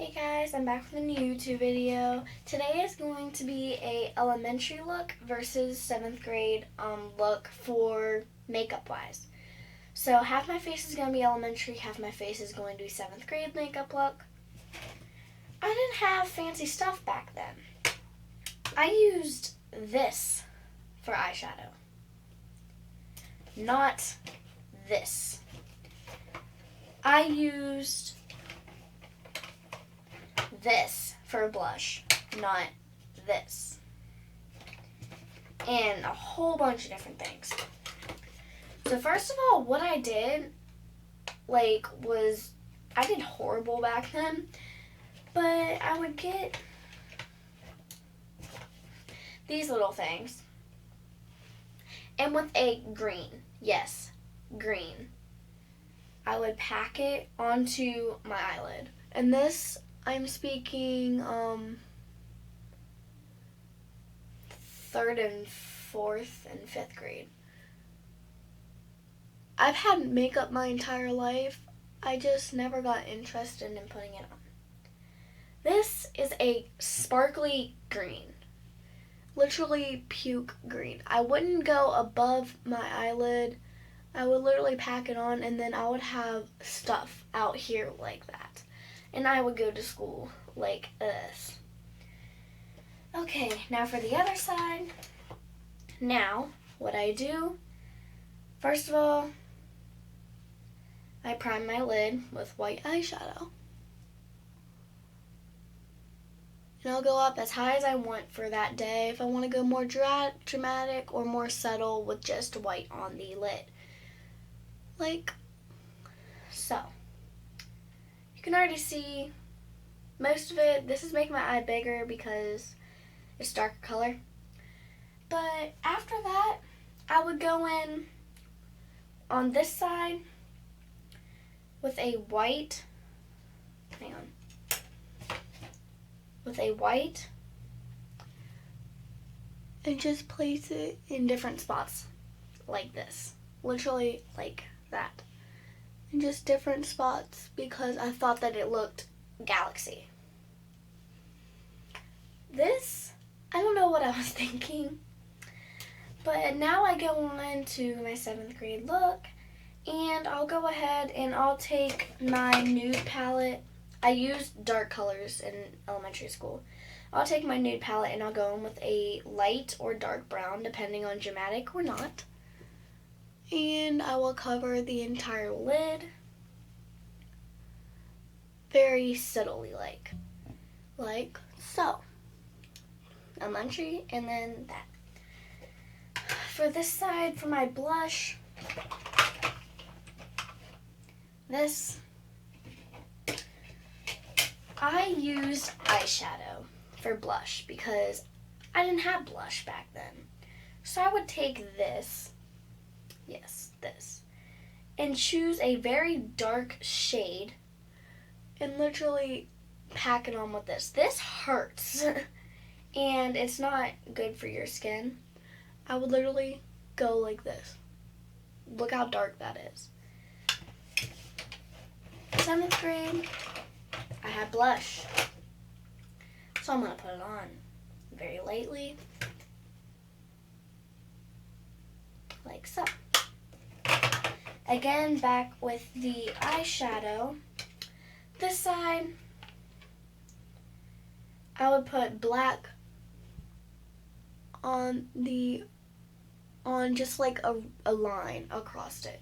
Hey guys, I'm back with a new YouTube video. Today is going to be a elementary look versus 7th grade look for makeup wise. So half my face is going to be elementary, half my face is going to be 7th grade makeup look. I didn't have fancy stuff back then. I used this for eyeshadow, not this. I used this for a blush, not this. And a whole bunch of different things. So first of all, what I did, was I did horrible back then, but I would get these little things. And with a green, yes, green, I would pack it onto my eyelid. And this, I'm speaking 3rd and 4th and 5th grade. I've had makeup my entire life. I just never got interested in putting it on. This is a sparkly green. Literally puke green. I wouldn't go above my eyelid. I would literally pack it on and then I would have stuff out here like that. And I would go to school like this. Okay, now for the other side. Now, what I do, first of all, I prime my lid with white eyeshadow. And I'll go up as high as I want for that day if I want to go more dramatic or more subtle with just white on the lid. Like so. You can already see most of it. This is making my eye bigger because it's darker color. But after that, I would go in on this side with a white, and just place it in different spots like this. Literally like that. In just different spots because I thought that it looked galaxy. This, I don't know what I was thinking, but now I go on into my 7th grade look, and I'll go ahead and I'll take my nude palette. I used dark colors in elementary school. I'll take my nude palette and I'll go in with a light or dark brown, depending on dramatic or not. And I will cover the entire lid very subtly, like so. Elementary, and then that. For this side, for my blush, this, I used eyeshadow for blush because I didn't have blush back then. So I would take this, yes, this, and choose a very dark shade and literally pack it on with this. This hurts and it's not good for your skin. I would literally go like this. Look how dark that is. 7th grade, I had blush. So I'm going to put it on very lightly, like so. Again, back with the eyeshadow. This side, I would put black on just like a line across it,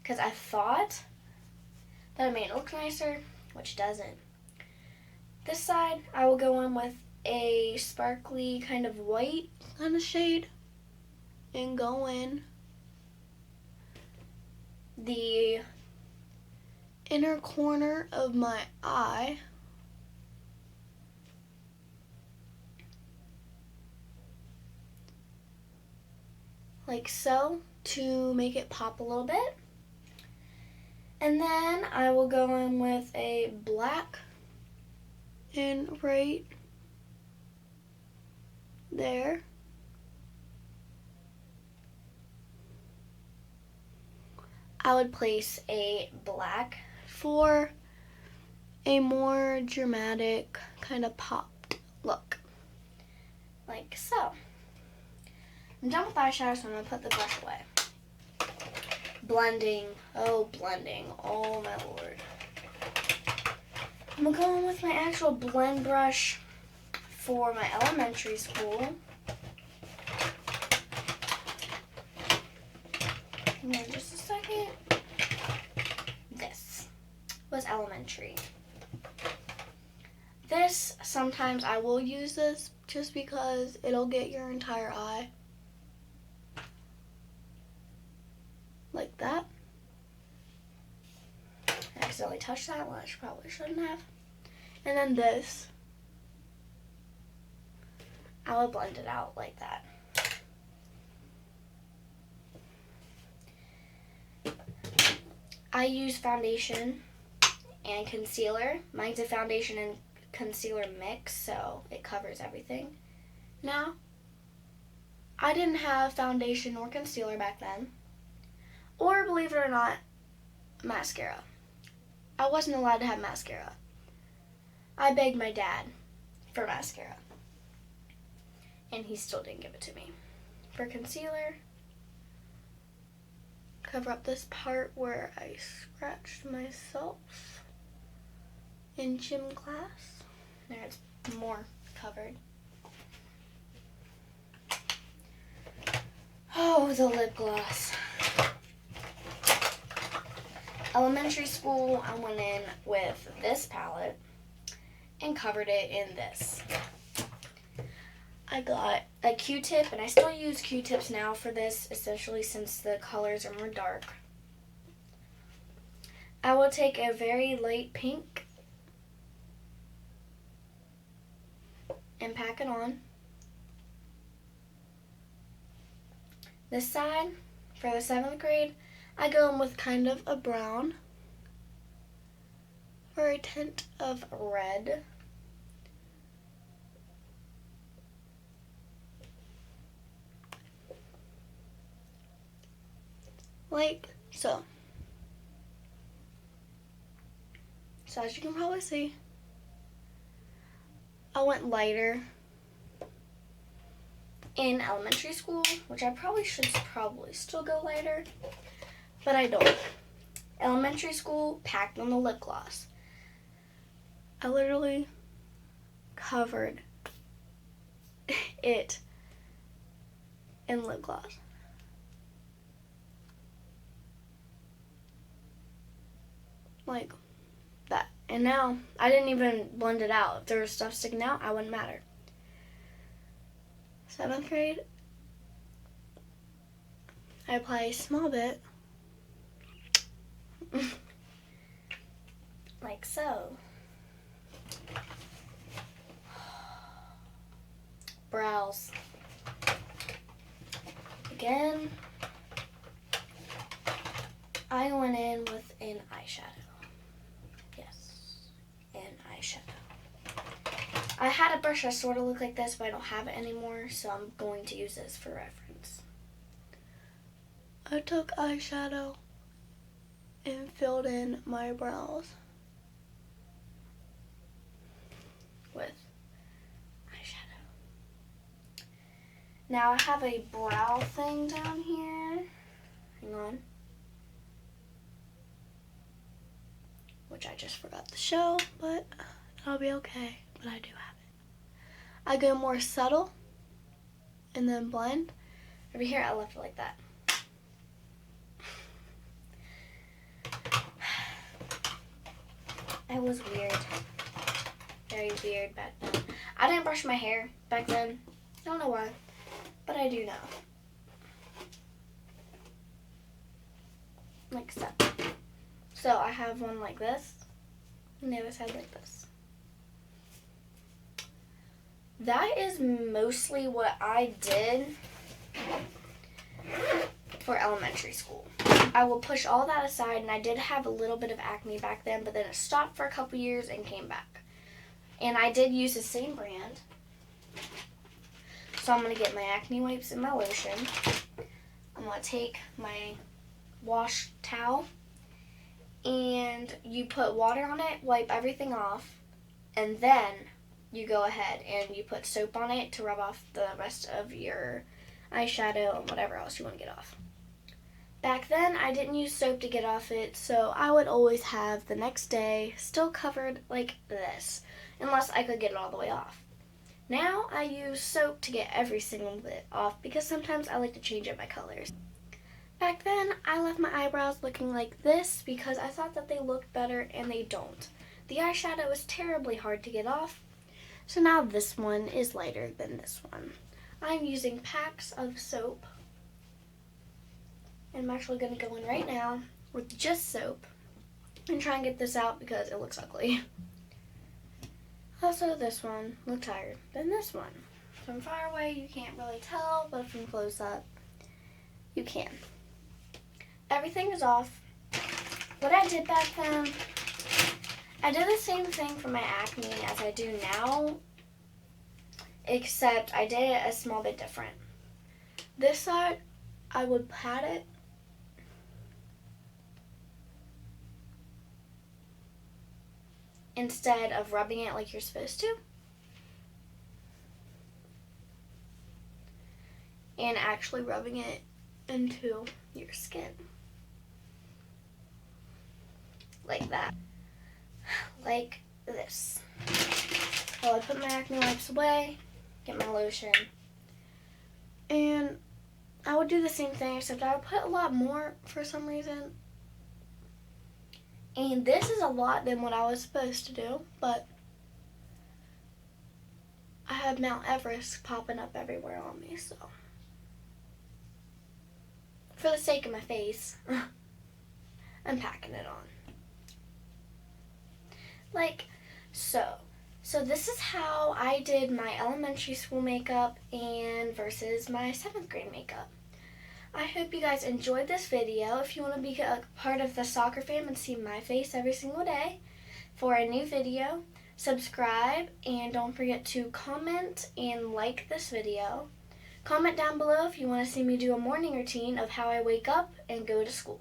because I thought that it made it look nicer, which doesn't. This side, I will go in with a sparkly kind of white kind of shade and go in the inner corner of my eye. Like so, to make it pop a little bit. And then I will go in with a black and right there. I would place a black for a more dramatic kind of popped look. Like so. I'm done with eyeshadow, so I'm going to put the brush away. Blending. Oh, blending. Oh, my lord. I'm going to go in with my actual blend brush for my elementary school. And then just a second. This was elementary. This, sometimes I will use this just because it'll get your entire eye. Like that. I accidentally touched that one, I probably shouldn't have. And then this, I will blend it out like that. I use foundation and concealer. Mine's a foundation and concealer mix, so it covers everything. Now, I didn't have foundation or concealer back then, or believe it or not, mascara. I wasn't allowed to have mascara. I begged my dad for mascara, and he still didn't give it to me. For concealer, cover up this part where I scratched myself in gym class. There, it's more covered. Oh, the lip gloss. Elementary school, I went in with this palette and covered it in this. I got a Q-tip, and I still use Q-tips now for this, especially since the colors are more dark. I will take a very light pink and pack it on. This side, for the 7th grade, I go in with kind of a brown or a tint of red. Like so. So as you can probably see, I went lighter in elementary school, which I should still go lighter, but I don't. Elementary school, packed on the lip gloss. I literally covered it in lip gloss. Like that. And now, I didn't even blend it out. If there was stuff sticking out, I wouldn't matter. 7th grade, I apply a small bit. Like so. Brows. Again, I went in with an eyeshadow. Yes, an eyeshadow. I had a brush that sort of looked like this, but I don't have it anymore, so I'm going to use this for reference. I took eyeshadow and filled in my brows with eyeshadow. Now I have a brow thing down here. Hang on. Which I just forgot to show, but it'll be okay. But I do have it. I go more subtle and then blend. Over here, I left it like that. It was weird. Very weird back then. I didn't brush my hair back then. I don't know why, but I do now. Like so. So I have one like this, and the other side like this. That is mostly what I did for elementary school. I will push all that aside, and I did have a little bit of acne back then, but then it stopped for a couple years and came back. And I did use the same brand. So I'm going to get my acne wipes and my lotion. I'm going to take my wash towel and you put water on it, wipe everything off, and then you go ahead and you put soap on it to rub off the rest of your eyeshadow and whatever else you want to get off. Back then, I didn't use soap to get off it, so I would always have the next day still covered like this, unless I could get it all the way off. Now, I use soap to get every single bit off because sometimes I like to change up my colors. Back then, I left my eyebrows looking like this because I thought that they looked better and they don't. The eyeshadow is terribly hard to get off, so now this one is lighter than this one. I'm using packs of soap. And I'm actually going to go in right now with just soap and try and get this out because it looks ugly. Also, this one looks higher than this one. From far away, you can't really tell, but from close up, you can. Everything is off. What I did back then, I did the same thing for my acne as I do now, except I did it a small bit different. This side, I would pat it instead of rubbing it like you're supposed to. And actually rubbing it into your skin. Like that. Like this. Well, I put my acne wipes away, get my lotion, and I would do the same thing, except I would put a lot more for some reason. And this is a lot than what I was supposed to do, but I have Mount Everest popping up everywhere on me, so for the sake of my face, I'm packing it on. Like so. So this is how I did my elementary school makeup and versus my 7th grade makeup. I hope you guys enjoyed this video. If you want to be a part of the soccer fam and see my face every single day for a new video, subscribe and don't forget to comment and like this video. Comment down below if you want to see me do a morning routine of how I wake up and go to school.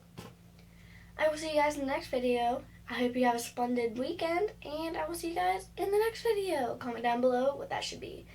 I will see you guys in the next video. I hope you have a splendid weekend, and I will see you guys in the next video. Comment down below what that should be.